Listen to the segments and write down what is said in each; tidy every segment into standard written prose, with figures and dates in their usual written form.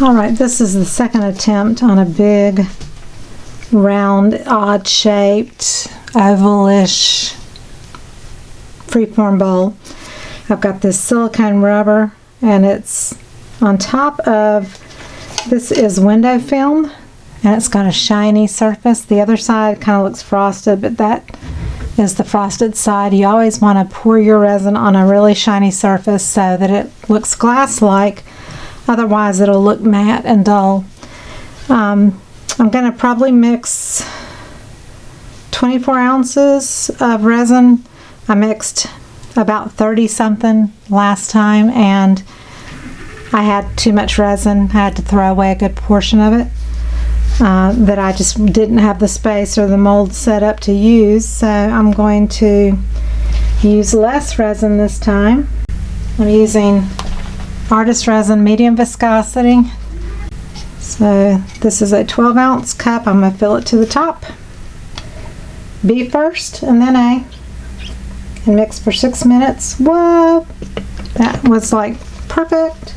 Alright, this is the second attempt on a big, round, odd-shaped, ovalish freeform bowl. I've got this silicone rubber, and it's on top of, this is window film, and it's got a shiny surface. The other side kind of looks frosted, but that is the frosted side. You always want to pour your resin on a really shiny surface so that it looks glass-like. Otherwise, it'll look matte and dull. I'm going to probably mix 24 ounces of resin. I mixed about 30 something last time, and I had too much resin. I had to throw away a good portion of it that I just didn't have the space or the mold set up to use. So I'm going to use less resin this time. I'm using Artist Resin medium viscosity. So this is a 12-ounce cup. I'm going to fill it to the top. B first and then A. And mix for 6 minutes. Whoa! That was like perfect.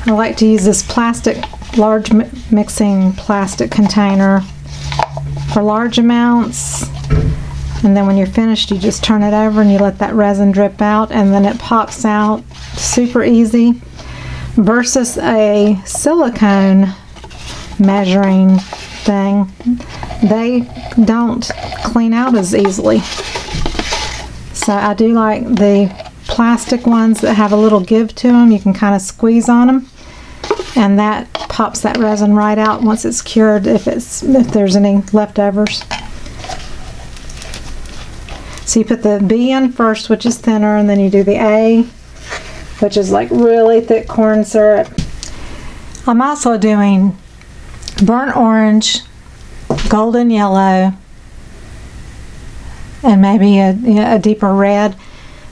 I like to use this plastic, large mixing plastic container for large amounts. And then when you're finished, you just turn it over and you let that resin drip out, and then it pops out super easy. Versus a silicone measuring thing, they don't clean out as easily. So I do like the plastic ones that have a little give to them. You can kind of squeeze on them, and that pops that resin right out once it's cured, if there's any leftovers. So you put the B in first, which is thinner, and then you do the A, which is like really thick corn syrup. I'm also doing burnt orange, golden yellow, and maybe a deeper red.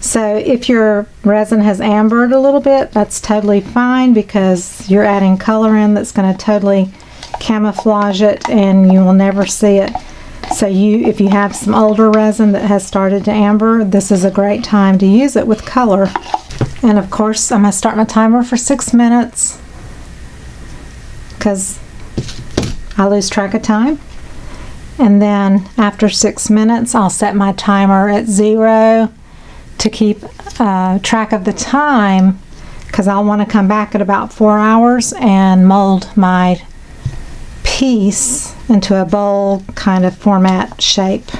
So if your resin has ambered a little bit, that's totally fine, because you're adding color in that's going to totally camouflage it and you will never see it. So if you have some older resin that has started to amber, this is a great time to use it with color. And of course, I'm going to start my timer for 6 minutes, because I lose track of time. And then after 6 minutes, I'll set my timer at 0 to keep track of the time, because I'll want to come back at about 4 hours and mold my piece into a bowl kind of format shape.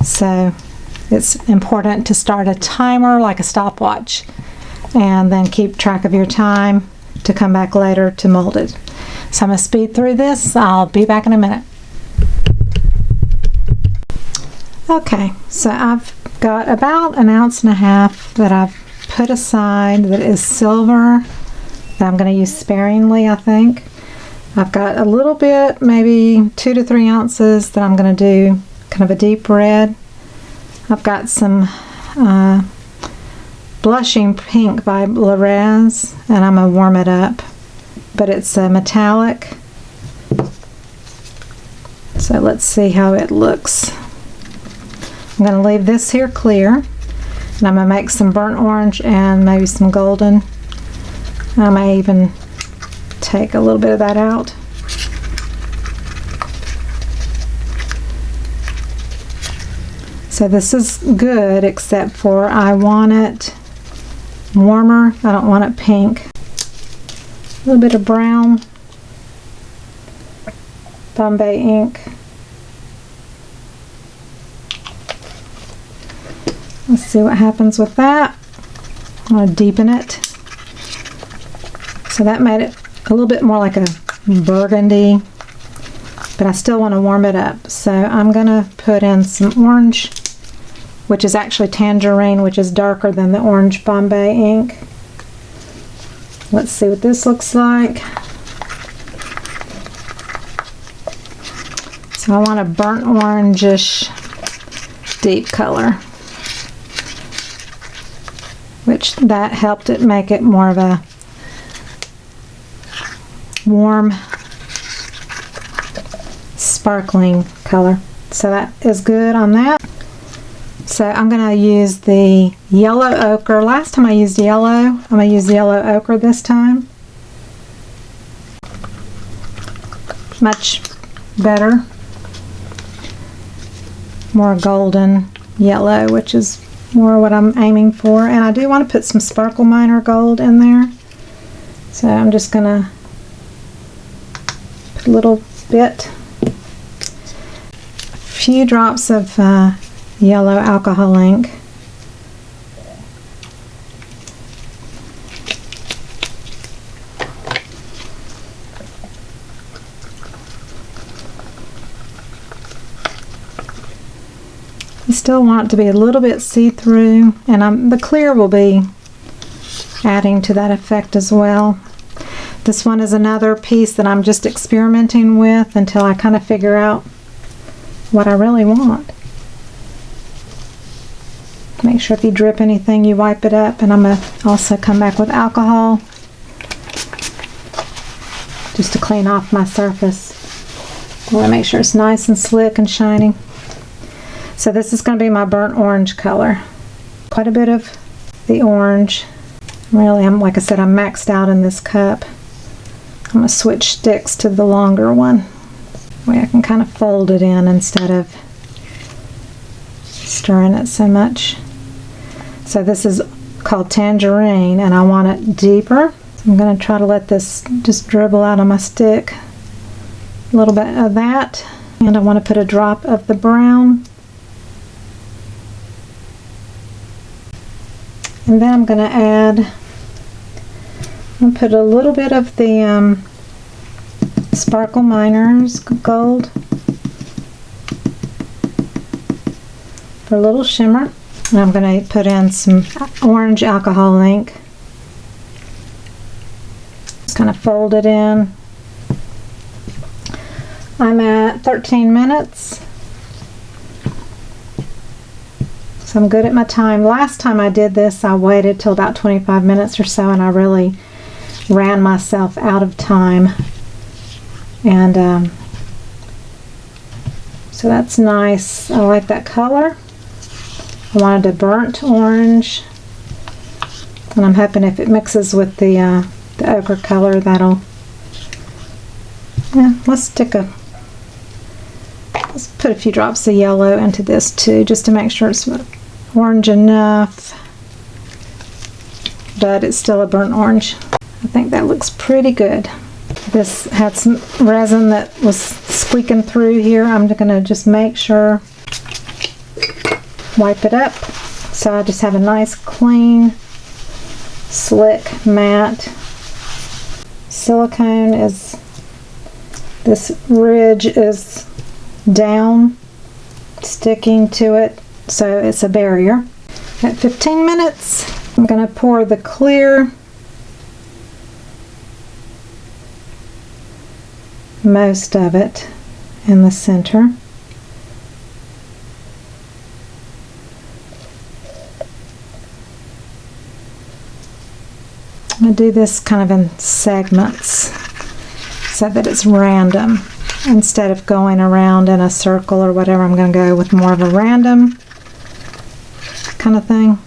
So it's important to start a timer like a stopwatch, and then keep track of your time to come back later to mold it. So I'm going to speed through this. I'll be back in a minute. Okay, so I've got about 1.5 ounces that I've put aside that is silver, that I'm going to use sparingly, I think. I've got a little bit, maybe 2 to 3 ounces, that I'm going to do kind of a deep red. I've got some blushing pink by LeRez, and I'm going to warm it up, but it's a metallic. So let's see how it looks. I'm going to leave this here clear, and I'm going to make some burnt orange and maybe some golden. I may even take a little bit of that out. So this is good, except for I want it warmer. I don't want it pink. A little bit of brown Bombay ink. Let's see what happens with that. I'm going to deepen it. So that made it a little bit more like a burgundy, but I still want to warm it up. So I'm going to put in some orange, which is actually tangerine, which is darker than the orange Bombay ink. Let's see what this looks like. So I want a burnt orangish deep color, which that helped it make it more of a warm, sparkling color. So that is good on that. So I'm going to use the yellow ochre. Last time I used yellow. I'm going to use yellow ochre this time. much better. More golden yellow, which is more what I'm aiming for. And I do want to put some sparkle miner gold in there. So I'm just going to put a little bit, a few drops of yellow alcohol ink. I still want it to be a little bit see-through, and the clear will be adding to that effect as well. This one is another piece that I'm just experimenting with until I kind of figure out what I really want. Make sure if you drip anything, you wipe it up, and I'm going to also come back with alcohol just to clean off my surface. I want to make sure it's nice and slick and shiny. So this is going to be my burnt orange color. Quite a bit of the orange. Really, like I said, I'm maxed out in this cup. I'm going to switch sticks to the longer one. That way I can kind of fold it in instead of stirring it so much. So this is called tangerine, and I want it deeper. So I'm going to try to let this just dribble out on my stick. A little bit of that. And I want to put a drop of the brown. And then I'm going to add, I'll put a little bit of the Sparkle Miners Gold for a little shimmer. And I'm going to put in some orange alcohol ink. Just kind of fold it in. I'm at 13 minutes. So I'm good at my time. Last time I did this, I waited till about 25 minutes or so, and I really ran myself out of time. And so that's nice. I like that color. I wanted a burnt orange, and I'm hoping if it mixes with the ochre color, that'll. Yeah, let's put a few drops of yellow into this too, just to make sure it's orange enough, but it's still a burnt orange. I think that looks pretty good. This had some resin that was squeaking through here. I'm going to just make sure, wipe it up, so I just have a nice clean, slick, matte. Silicone is, this ridge is down, sticking to it, so it's a barrier. At 15 minutes, I'm going to pour the clear, most of it, in the center. I'm going to do this kind of in segments so that it's random. Instead of going around in a circle or whatever, I'm going to go with more of a random kind of thing.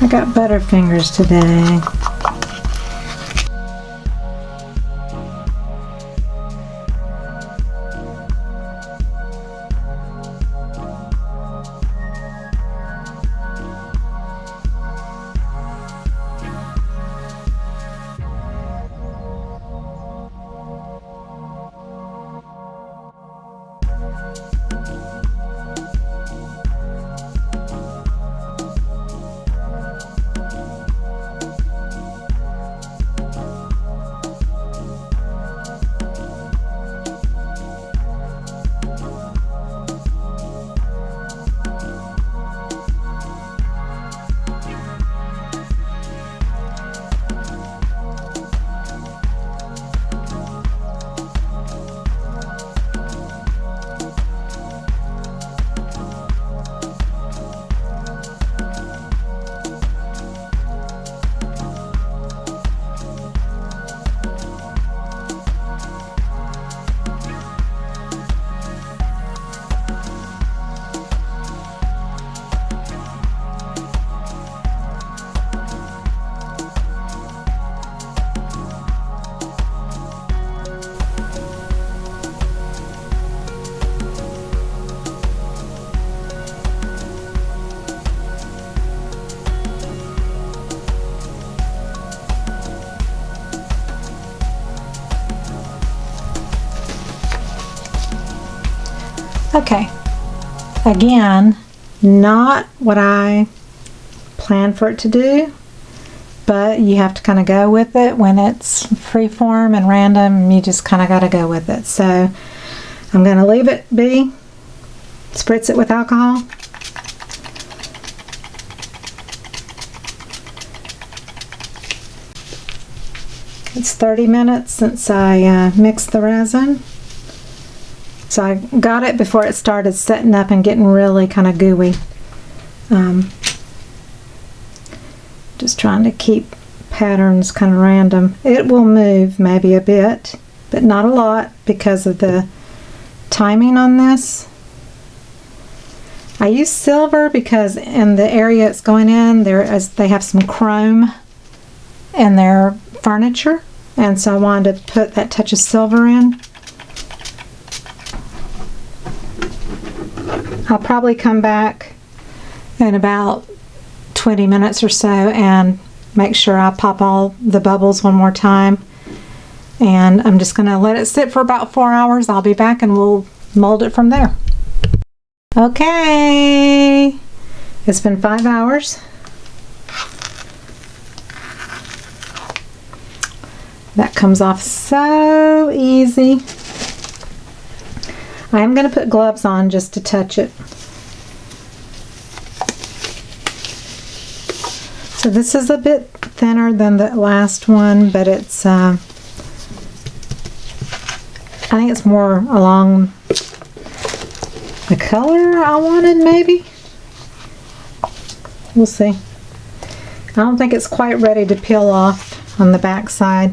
I got butter fingers today. Okay, again, not what I planned for it to do, but you have to kind of go with it when it's freeform and random. You just kind of got to go with it. So I'm going to leave it be, spritz it with alcohol. It's 30 minutes since I mixed the resin. So I got it before it started setting up and getting really kind of gooey. Just trying to keep patterns kind of random. It will move maybe a bit, but not a lot because of the timing on this. I use silver because in the area it's going in, they have some chrome in their furniture, and so I wanted to put that touch of silver in. I'll probably come back in about 20 minutes or so and make sure I pop all the bubbles one more time, and I'm just going to let it sit for about 4 hours. I'll be back and we'll mold it from there. Okay, it's been 5 hours. That comes off so easy. I am going to put gloves on just to touch it. So this is a bit thinner than the last one, but it's I think it's more along the color I wanted, maybe. We'll see. I don't think it's quite ready to peel off on the back side.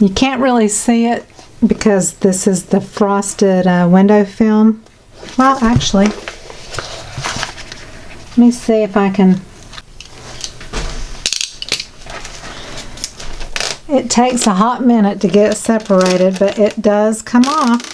You can't really see it because this is the frosted window film. Well, actually, let me see if I can. It takes a hot minute to get it separated, but it does come off.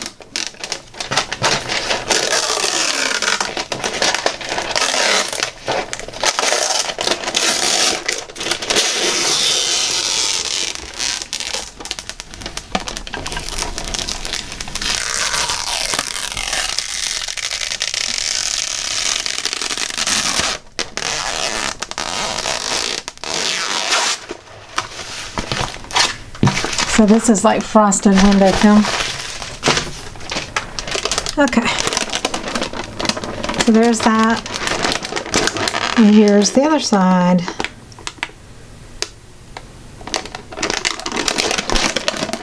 So this is like frosted window film. Okay. So there's that. And here's the other side.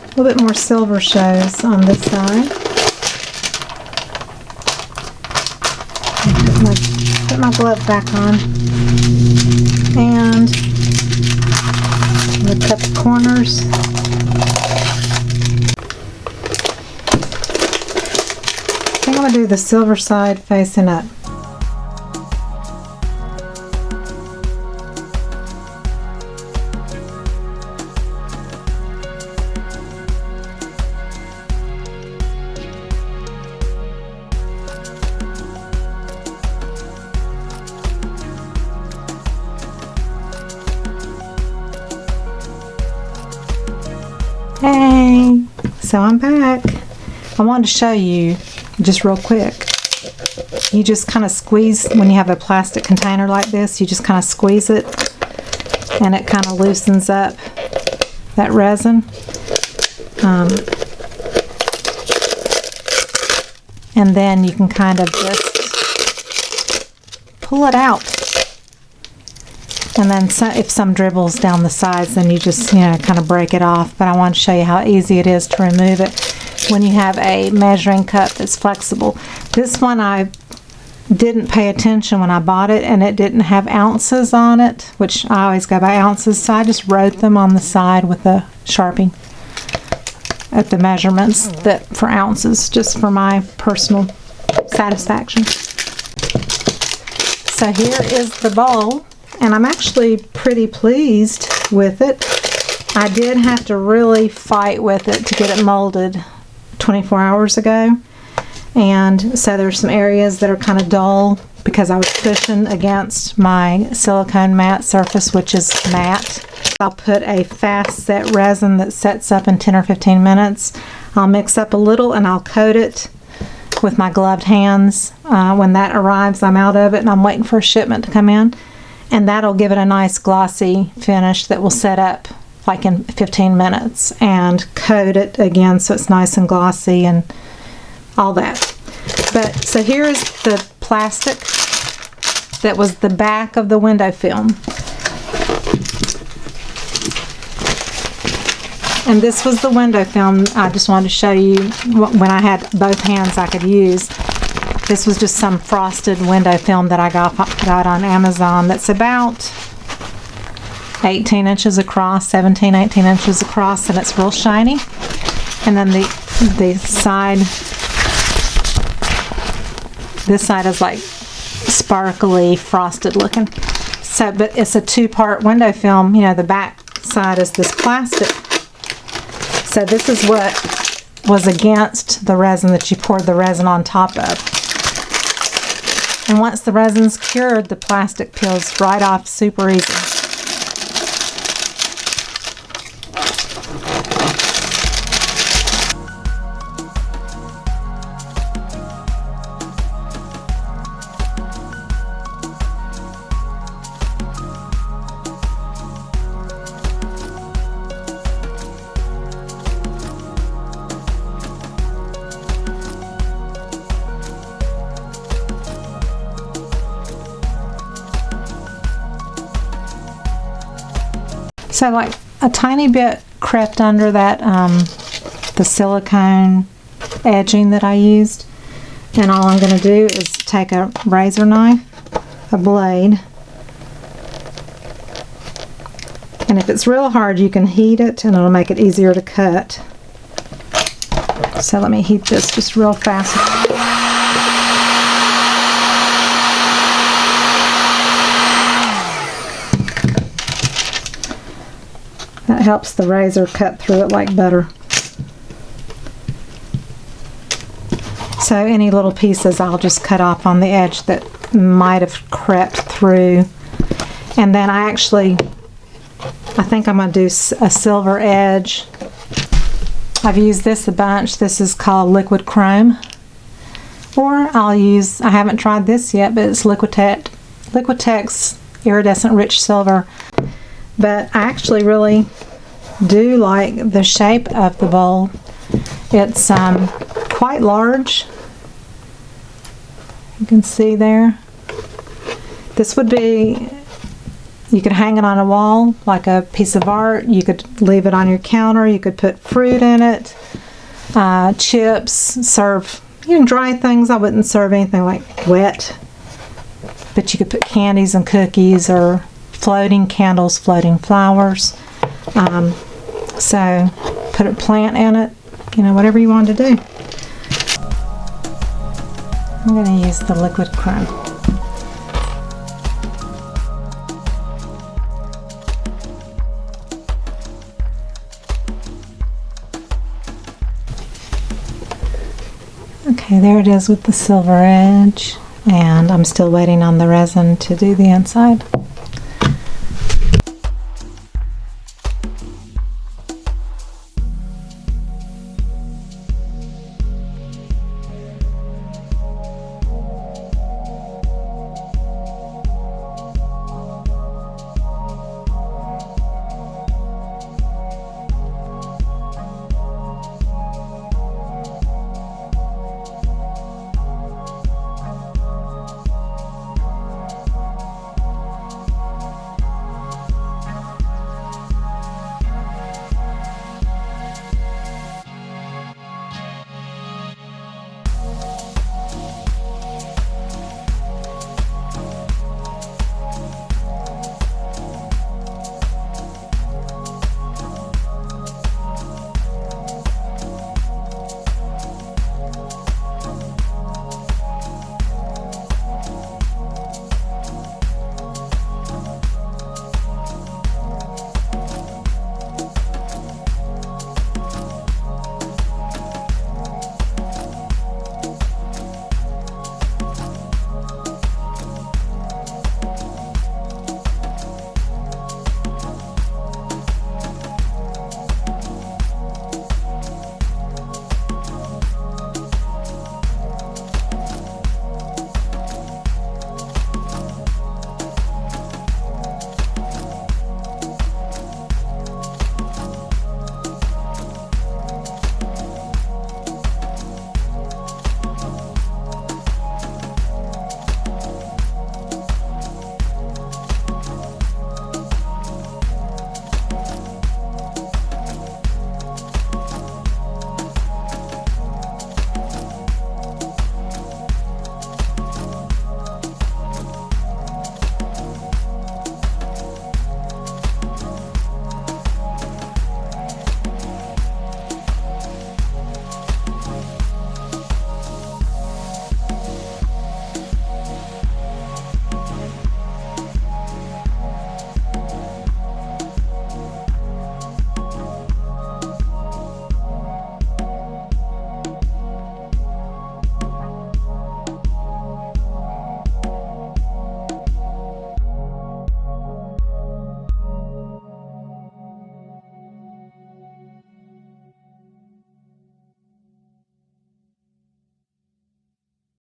A little bit more silver shows on this side. Put my glove back on. And I'm going to cut the corners. I think I'm going to do the silver side facing up. Hey, so I'm back. I wanted to show you just real quick. You just kind of squeeze, when you have a plastic container like this, you just kind of squeeze it and it kind of loosens up that resin. And then you can kind of just pull it out. And then if some dribbles down the sides, then you just, kind of break it off. But I want to show you how easy it is to remove it when you have a measuring cup that's flexible. This one I didn't pay attention when I bought it, and it didn't have ounces on it, which I always go by ounces, so I just wrote them on the side with a Sharpie at the measurements for ounces, just for my personal satisfaction. So here is the bowl, and I'm actually pretty pleased with it. I did have to really fight with it to get it molded 24 hours ago, and so there's some areas that are kind of dull because I was pushing against my silicone matte surface, which is matte. I'll put a fast set resin that sets up in 10 or 15 minutes. I'll mix up a little and I'll coat it with my gloved hands. When that arrives, I'm out of it and I'm waiting for a shipment to come in. And that'll give it a nice glossy finish that will set up like in 15 minutes and coat it again so it's nice and glossy and all that. But so here is the plastic that was the back of the window film. And this was the window film. I just wanted to show you when I had both hands I could use. This was just some frosted window film that I got on Amazon that's about 18 inches across, 17, 18 inches across, and it's real shiny. And then the side, this side is like sparkly, frosted looking. So, but it's a two-part window film. You know, the back side is this plastic. So this is what was against the resin that you poured the resin on top of. And once the resin's cured, the plastic peels right off super easy. So like a tiny bit crept under that, the silicone edging that I used. And all I'm going to do is take a razor knife, a blade, and if it's real hard you can heat it and it'll make it easier to cut. So let me heat this just real fast. That helps the razor cut through it like butter. So any little pieces I'll just cut off on the edge that might have crept through. And then I think I'm going to do a silver edge. I've used this a bunch. This is called liquid chrome. Or I haven't tried this yet, but it's Liquitex iridescent rich silver. But I actually really do like the shape of the bowl. It's quite large. You can see there. This would be, you could hang it on a wall like a piece of art. You could leave it on your counter. You could put fruit in it, chips, serve, dry things. I wouldn't serve anything like wet, but you could put candies and cookies or floating candles, floating flowers. So put a plant in it, whatever you want to do. I'm going to use the liquid chrome. Okay, there it is with the silver edge, and I'm still waiting on the resin to do the inside.